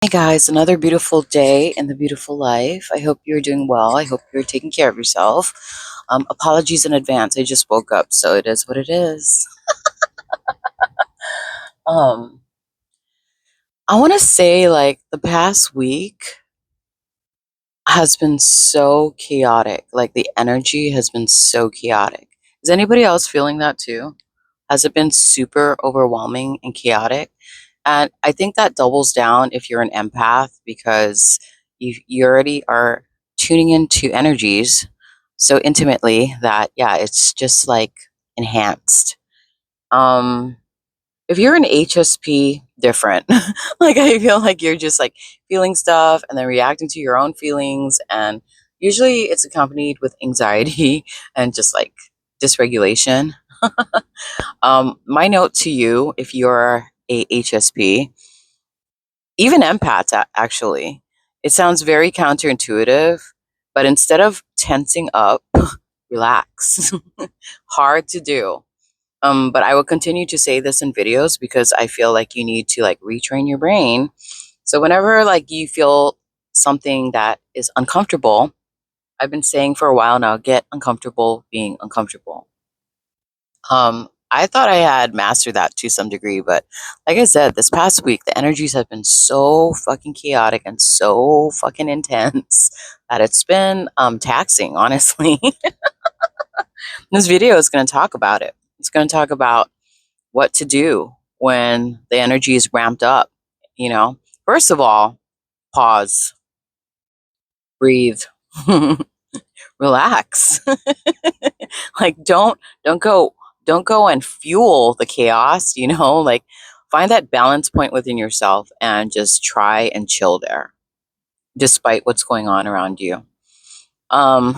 Hey guys, another beautiful day in the beautiful life. I hope you're doing well. I hope you're taking care of yourself. Apologies in advance. I just woke up, so it is what it is. Um, I want to say, like, the past week has been so chaotic. Like, the energy has been so chaotic. Is anybody else feeling that too? Has it been super overwhelming and chaotic? And I think that doubles down if you're an empath because you already are tuning into energies so intimately that yeah, it's just like enhanced. Um if you're an HSP, different. Like I feel like you're just like feeling stuff and then reacting to your own feelings and usually it's accompanied with anxiety and just like dysregulation. My note to you, if you're a HSP, even empaths, actually, it sounds very counterintuitive, but instead of tensing up, relax. Hard to do. But I will continue to say this in videos because I feel like you need to like retrain your brain. So whenever like you feel something that is uncomfortable, I've been saying for a while now, get uncomfortable being uncomfortable. I thought I had mastered that to some degree, but like I said, this past week, the energies have been so fucking chaotic and so fucking intense that it's been taxing, honestly. This video is going to talk about it. It's going to talk about what to do when the energy is ramped up. You know, first of all, pause, breathe, relax. Like don't go and fuel the chaos, like find that balance point within yourself and just try and chill there despite what's going on around you. Um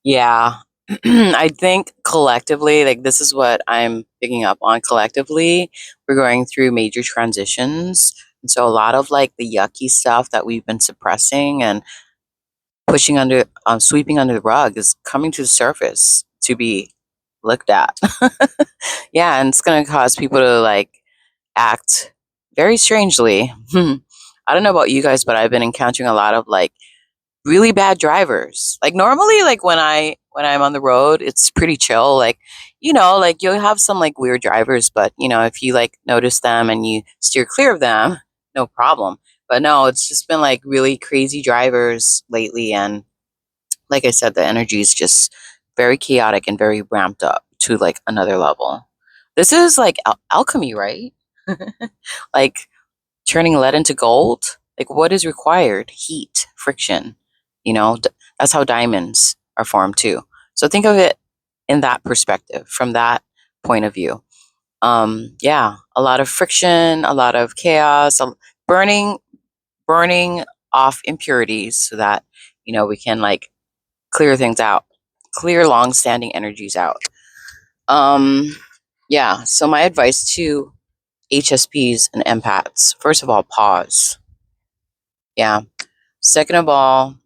yeah. I think collectively, like this is what I'm picking up on collectively, we're going through major transitions. And so a lot of like the yucky stuff that we've been suppressing and pushing under sweeping under the rug is coming to the surface to be looked at. Yeah, and it's going to cause people to like act very strangely. I don't know about you guys, but I've been encountering a lot of like really bad drivers. Like normally like when I'm on the road, it's pretty chill. Like, like you'll have some like weird drivers, but if you like notice them and you steer clear of them, no problem. But no, it's just been like really crazy drivers lately and like I said, the energy is just very chaotic and very ramped up to like another level. This is like alchemy, right? Like turning lead into gold. Like what is required? Heat, friction. That's how diamonds are formed too. So think of it in that perspective, from that point of view. Yeah, a lot of friction, a lot of chaos, burning, burning off impurities so that we can like clear things out, clear long-standing energies out. Um, yeah. So my advice to HSPs and empaths: first of all, pause. Yeah. Second of all,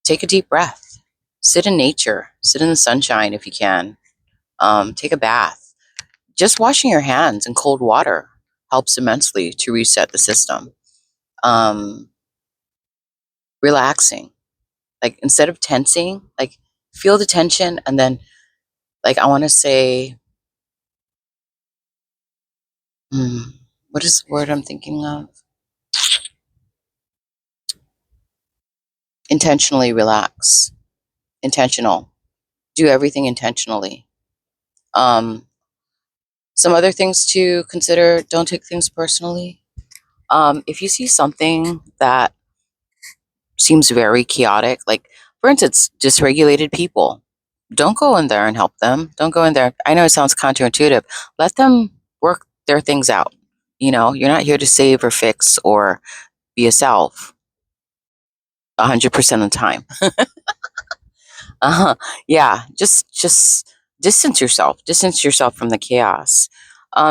take a deep breath. Sit in nature. Sit in the sunshine if you can. Take a bath. Just washing your hands in cold water helps immensely to reset the system. Um, Relaxing. Like instead of tensing, like feel the tension and then like I want to say Hmm. What is the word I'm thinking of? Intentionally relax. Intentional. Do everything intentionally. Um, some other things to consider: don't take things personally. If you see something that seems very chaotic, like for instance, dysregulated people, don't go in there and help them. Don't go in there. I know it sounds counterintuitive. Let them work their things out. You're not here to save or fix or be yourself 100% of the time. Yeah, just distance yourself from the chaos.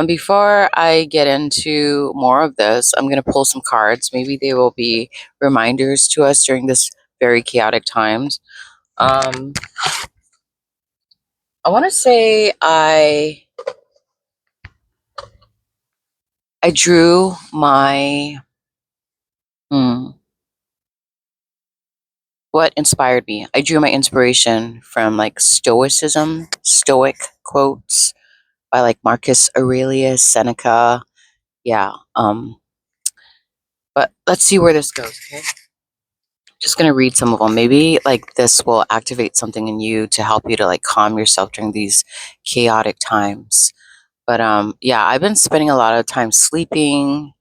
Before I get into more of this, I'm going to pull some cards. Maybe they will be reminders to us during this very chaotic times. Um, I want to say I drew my hmm, what inspired me. I drew my inspiration from like stoic quotes by like Marcus Aurelius, Seneca. Yeah. But let's see where this goes, okay? Just gonna read some of them. Maybe like this will activate something in you to help you to like calm yourself during these chaotic times. But yeah, I've been spending a lot of time sleeping,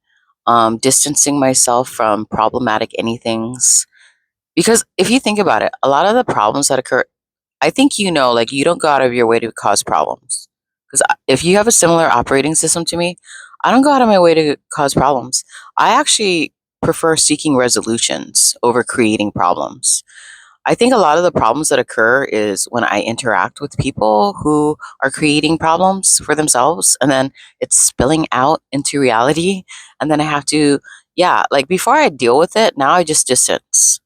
distancing myself from problematic anythings. Because if you think about it, a lot of the problems that occur, I think you know, like you don't go out of your way to cause problems. Because if you have a similar operating system to me, I don't go out of my way to cause problems. I actually prefer seeking resolutions over creating problems. I think a lot of the problems that occur is when I interact with people who are creating problems for themselves and then it's spilling out into reality. And then I have to, yeah, like before I deal with it, now I just distance,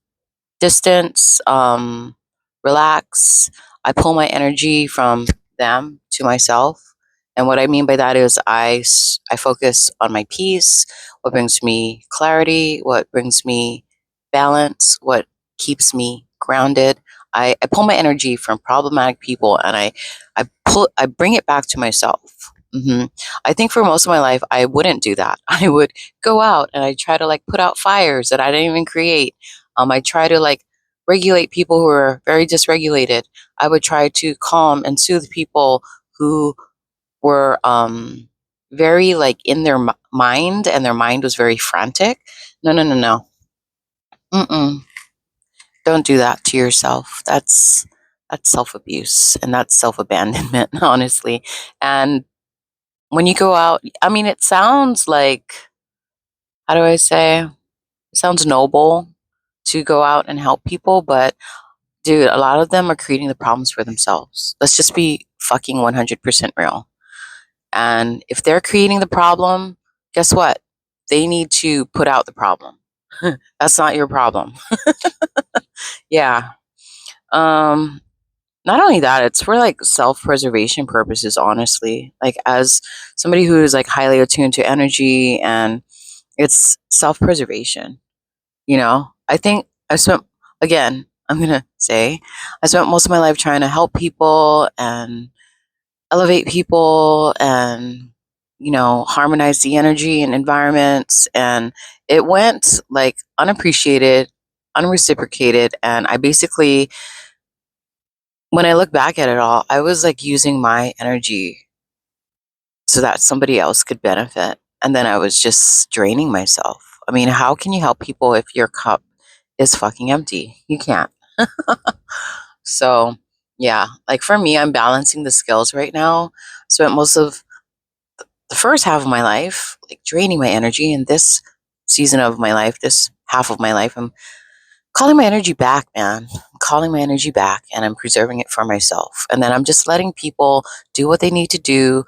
relax. I pull my energy from them to myself. And what I mean by that is I focus on my peace, what brings me clarity, what brings me balance, what keeps me grounded. I pull my energy from problematic people and I bring it back to myself. hmm I think for most of my life, I wouldn't do that. I would go out and I try to like put out fires that I didn't even create. I try to like regulate people who are very dysregulated. I would try to calm and soothe people who were very like in their mind and their mind was very frantic. No, no, no, no. Mm-mm. Don't do that to yourself. That's self abuse and that's self abandonment, honestly. And when you go out, I mean, it sounds like, how do I say? It sounds noble to go out and help people, but dude, a lot of them are creating the problems for themselves. Let's just be fucking 100% real. And if they're creating the problem, guess what? They need to put out the problem. That's not your problem. Yeah. Um, Not only that, it's for like self-preservation purposes, honestly. Like as somebody who is like highly attuned to energy and it's self-preservation, you know? I think I spent again, I'm going to say I spent most of my life trying to help people and elevate people and harmonize the energy and environments and it went like unappreciated, unreciprocated, and I basically when I look back at it all, I was like using my energy so that somebody else could benefit. And then I was just draining myself. I mean, how can you help people if your cup is fucking empty? You can't. So, yeah, like for me, I'm balancing the skills right now. Spent most of the first half of my life like draining my energy. And this season of my life, this half of my life, I'm calling my energy back, man. I'm calling my energy back and I'm preserving it for myself. And then I'm just letting people do what they need to do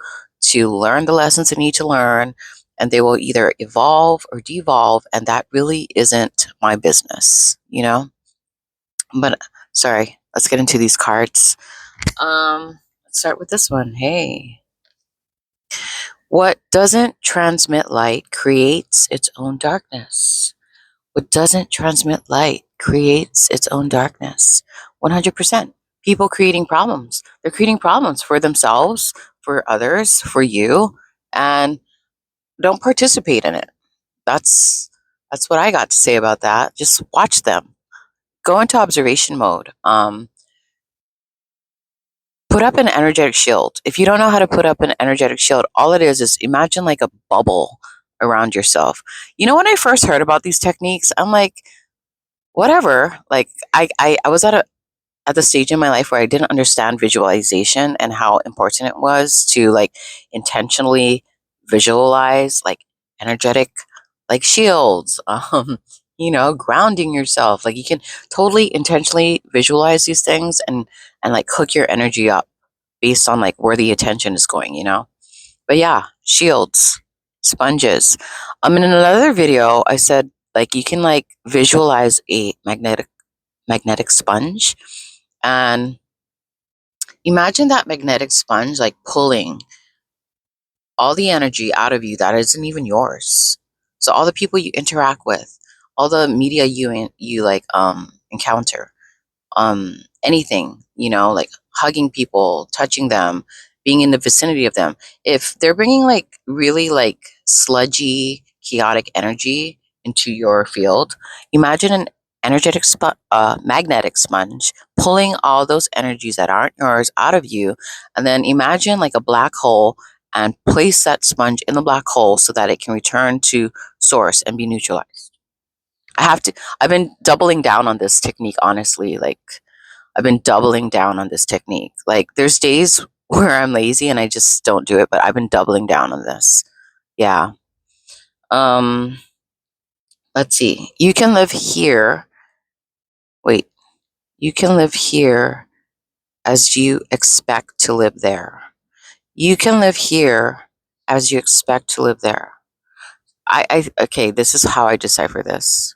to learn the lessons they need to learn. And they will either evolve or devolve. And that really isn't my business, you know? But sorry, let's get into these cards. Let's start with this one. Hey. What doesn't transmit light creates its own darkness. What doesn't transmit light creates its own darkness. 100%. People creating problems. They're creating problems for themselves, for others, for you, and don't participate in it. That's what I got to say about that. Just watch them. Go into observation mode. Put up an energetic shield. If you don't know how to put up an energetic shield, all it is imagine like a bubble around yourself. You know, when I first heard about these techniques, I'm like, whatever. Like I was at the stage in my life where I didn't understand visualization and how important it was to like intentionally visualize like energetic like shields, grounding yourself. Like you can totally intentionally visualize these things and like hook your energy up based on like where the attention is going, you know? But yeah, shields, sponges. In another video, I said like you can like visualize a magnetic sponge and imagine that magnetic sponge like pulling all the energy out of you that isn't even yours. So all the people you interact with, all the media you like encounter, anything, like hugging people, touching them, being in the vicinity of them. If they're bringing like really like sludgy, chaotic energy into your field, imagine an magnetic sponge pulling all those energies that aren't yours out of you, and then imagine like a black hole and place that sponge in the black hole so that it can return to source and be neutralized. I've been doubling down on this technique, honestly. Like, I've been doubling down on this technique. Like, there's days where I'm lazy and I just don't do it, but I've been doubling down on this. Yeah. Um, let's see. You can live here. Wait, you can live here as you expect to live there. You can live here as you expect to live there. Okay, this is how I decipher this.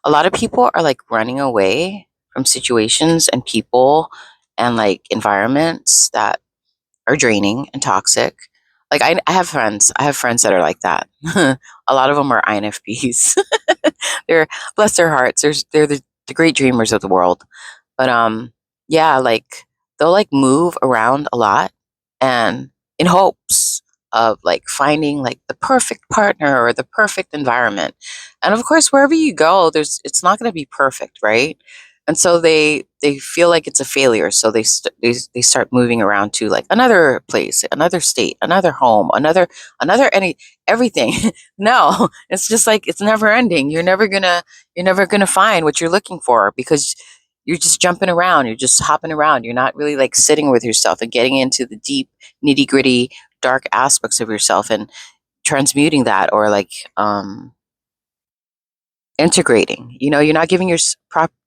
A lot of people are like running away from situations and people and like environments that are draining and toxic. Like I have friends. I have friends that are like that. A lot of them are INFPs. They're bless their hearts. They're the great dreamers of the world. But yeah, like they'll like move around a lot and in hopes of like finding like the perfect partner or the perfect environment. And of course, wherever you go, it's not going to be perfect, right? And so they feel like it's a failure, so they start moving around to like another place, another state, another home, another everything. No, it's just like it's never ending. You're never gonna find what you're looking for because you're just jumping around, you're just hopping around, you're not really like sitting with yourself and getting into the deep nitty gritty dark aspects of yourself and transmuting that, or like integrating. You're not giving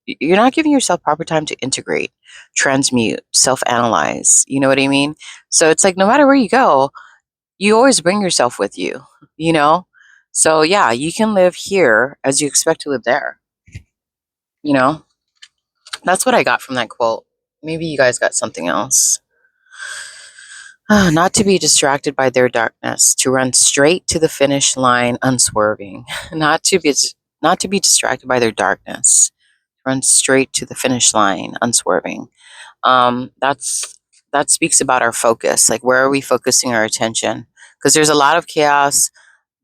you're not giving yourself proper time to integrate, transmute, self-analyze. You know what I mean? So it's like no matter where you go, you always bring yourself with you, you know? So yeah, you can live here as you expect to live there. You know? That's what I got from that quote. Maybe you guys got something else. Not to be distracted by their darkness, to run straight to the finish line unswerving. Not to be distracted by their darkness, run straight to the finish line unswerving. That speaks about our focus. Like, where are we focusing our attention? Because there's a lot of chaos,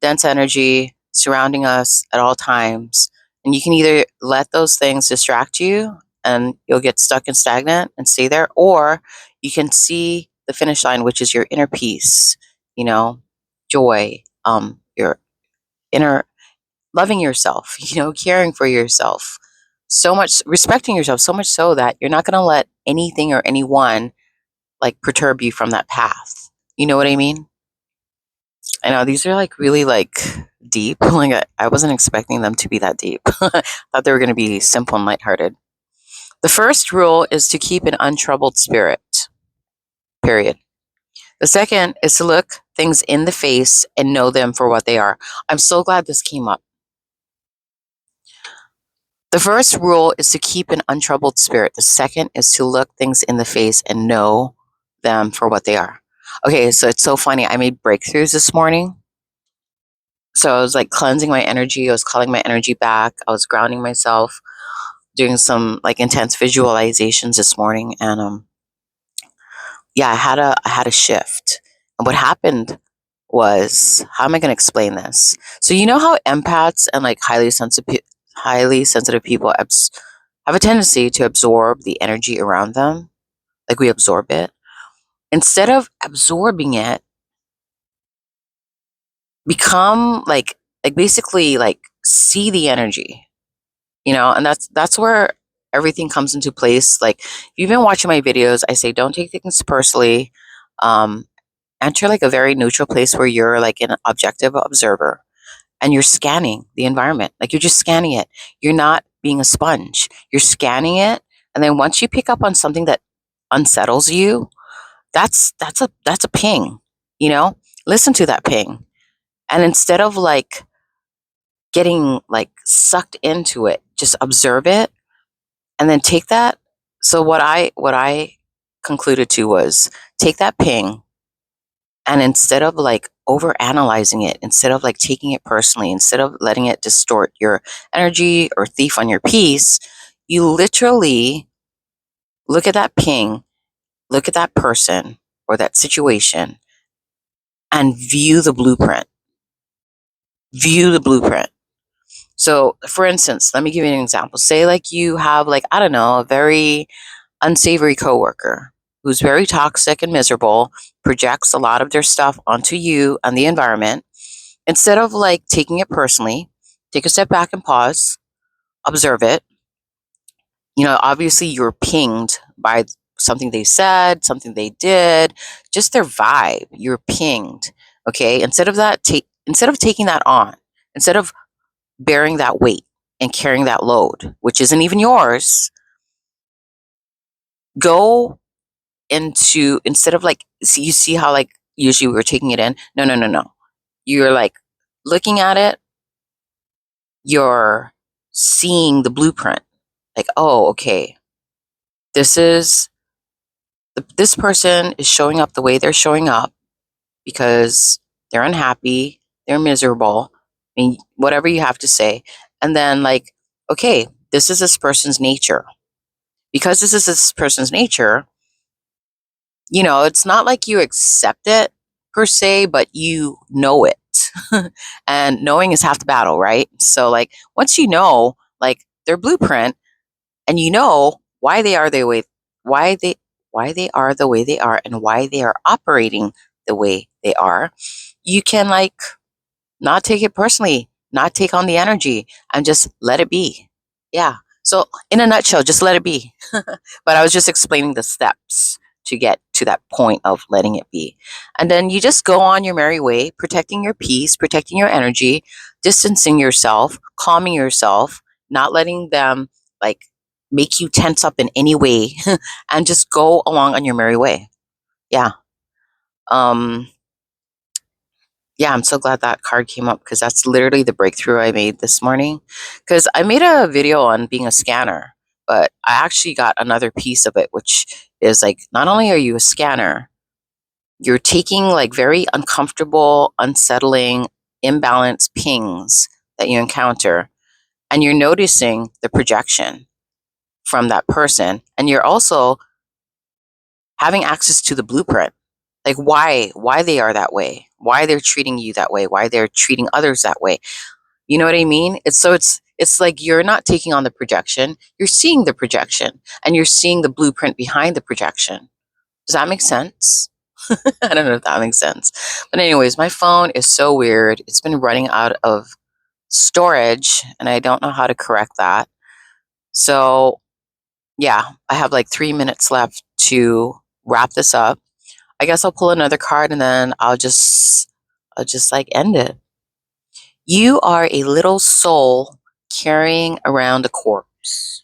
dense energy surrounding us at all times. And you can either let those things distract you and you'll get stuck and stagnant and stay there, or you can see the finish line, which is your inner peace, joy, your inner loving yourself, caring for yourself, so much respecting yourself, so much so that you're not going to let anything or anyone like perturb you from that path. You know what I mean? I know these are like really like deep. Like I wasn't expecting them to be that deep. Thought they were going to be simple and lighthearted. The first rule is to keep an untroubled spirit. Period. The second is to look things in the face and know them for what they are. I'm so glad this came up. The first rule is to keep an untroubled spirit. The second is to look things in the face and know them for what they are. Okay, so it's so funny. I made breakthroughs this morning. So I was like cleansing my energy. I was calling my energy back. I was grounding myself, doing some like intense visualizations this morning. And yeah, I had a shift. And what happened was, how am I going to explain this? So you know how empaths and like highly sensitive people have a tendency to absorb the energy around them, like we absorb it. Instead of absorbing it, become like basically like see the energy, and that's where everything comes into place. Like if you've been watching my videos, I say don't take things personally. Um, enter like a very neutral place where you're like an objective observer and you're scanning the environment. Like you're just scanning it. You're not being a sponge. You're scanning it, and then once you pick up on something that unsettles you, that's a ping. Listen to that ping, and instead of like getting like sucked into it, just observe it, and then take that. So what I concluded to was take that ping And instead of like over analyzing it, instead of like taking it personally, instead of letting it distort your energy or thief on your peace, you literally look at that ping, look at that person or that situation and view the blueprint. View the blueprint. So, for instance, let me give you an example. Say, like, you have, like, I don't know, a very unsavory coworker who's very toxic and miserable, projects a lot of their stuff onto you and the environment. Instead of like taking it personally, take a step back and pause, observe it. You know, obviously you're pinged by something they said, something they did, just their vibe. You're pinged. Okay. Instead of taking that on, instead of bearing that weight and carrying that load, which isn't even yours, go into, instead of like, see, you see how like usually we're taking it in. No, no, no, no. You're like looking at it, you're seeing the blueprint. Like, oh, okay, this is this person is showing up the way they're showing up because they're unhappy, they're miserable. I mean, whatever you have to say. And then, like, okay, this is this person's nature. Because this is this person's nature, you know, it's not like you accept it per se, but you know it. And knowing is half the battle, right? So, like, once you know, like, their blueprint, and you know why they are the way why they why they are the way they are and why they are operating the way they are, you can like not take it personally, not take on the energy, and just let it be. Yeah. So in a nutshell, just let it be. But I was just explaining the steps to get to that point of letting it be. And then you just go on your merry way, protecting your peace, protecting your energy, distancing yourself, calming yourself, not letting them like make you tense up in any way, and just go along on your merry way. Yeah. Um yeah, I'm so glad that card came up because that's literally the breakthrough I made this morning. Because I made a video on being a scanner, but I actually got another piece of it, which is like, not only are you a scanner, you're taking like very uncomfortable, unsettling, imbalanced pings that you encounter, and you're noticing the projection from that person. And you're also having access to the blueprint, like why they are that way, why they're treating you that way, why they're treating others that way. You know what I mean? It's like you're not taking on the projection, you're seeing the projection, and you're seeing the blueprint behind the projection. Does that make sense? I don't know if that makes sense. But anyways, my phone is so weird. It's been running out of storage and I don't know how to correct that. So yeah, I have like 3 minutes left to wrap this up. I guess I'll pull another card and then I'll just like end it. You are a little soul carrying around a corpse.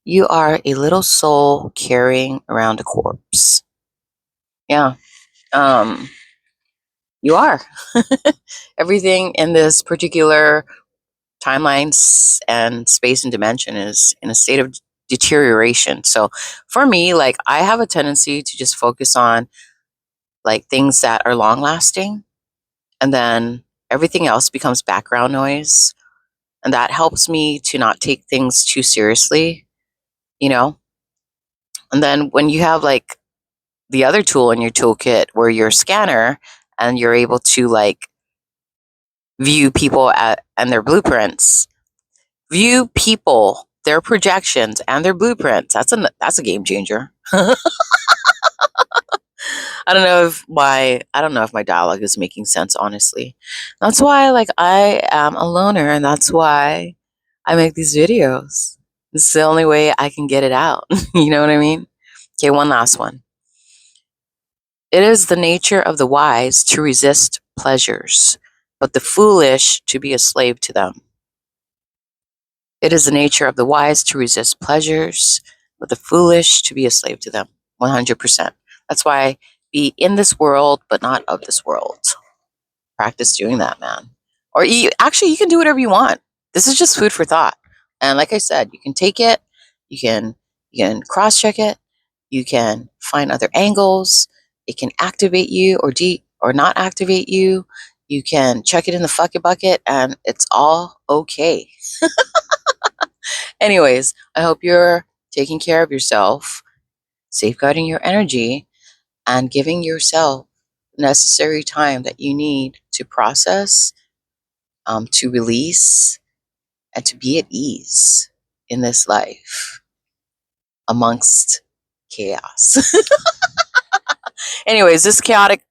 You are a little soul carrying around a corpse. Yeah. Um you are. Everything in this particular timeline and space and dimension is in a state of deterioration. So for me, like, I have a tendency to just focus on like things that are long lasting, and then everything else becomes background noise, and that helps me to not take things too seriously, you know. And then when you have like the other tool in your toolkit where you're a scanner and you're able to like view people and their blueprints, view people, their projections and their blueprints, that's a game changer. I don't know if my dialogue is making sense, honestly. That's why like I am a loner, and that's why I make these videos. It's the only way I can get it out. You know what I mean? Okay, one last one. It is the nature of the wise to resist pleasures, but the foolish to be a slave to them. It is the nature of the wise to resist pleasures, but the foolish to be a slave to them. 100%. That's why be in this world, but not of this world. Practice doing that, man. Or actually, you can do whatever you want. This is just food for thought. And like I said, you can take it, you can cross check it, you can find other angles. It can activate you or or not activate you. You can check it in the fuck it bucket and it's all okay. Anyways, I hope you're taking care of yourself, safeguarding your energy, and giving yourself necessary time that you need to process, to release, and to be at ease in this life amongst chaos. Anyways, this chaotic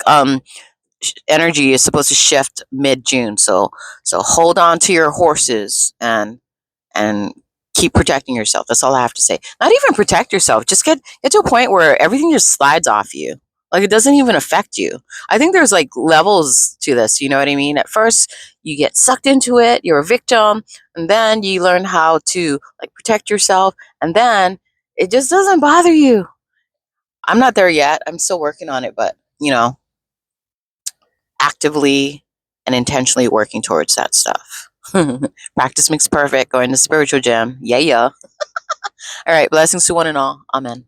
energy is supposed to shift mid-June, so hold on to your horses and keep protecting yourself. That's all I have to say. Not even protect yourself. Just get to a point where everything just slides off you. Like it doesn't even affect you. I think there's like levels to this, you know what I mean? At first, you get sucked into it, you're a victim, and then you learn how to like protect yourself, and then it just doesn't bother you. I'm not there yet. I'm still working on it, but actively and intentionally working towards that stuff. Practice makes perfect. Going to spiritual gym. Yeah, yeah. All right. Blessings to one and all. Amen.